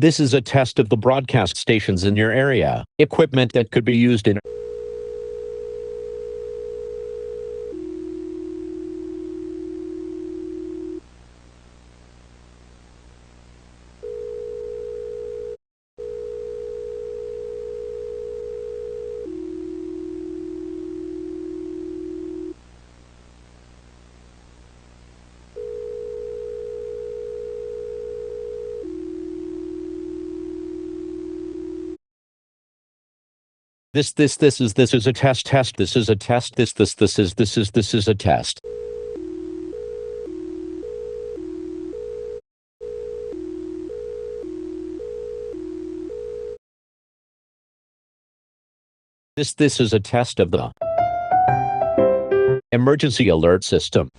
This is a test of the broadcast stations in your area. Equipment that could be used in this is a test, this is a test, this is a test. This is a test of the emergency alert system.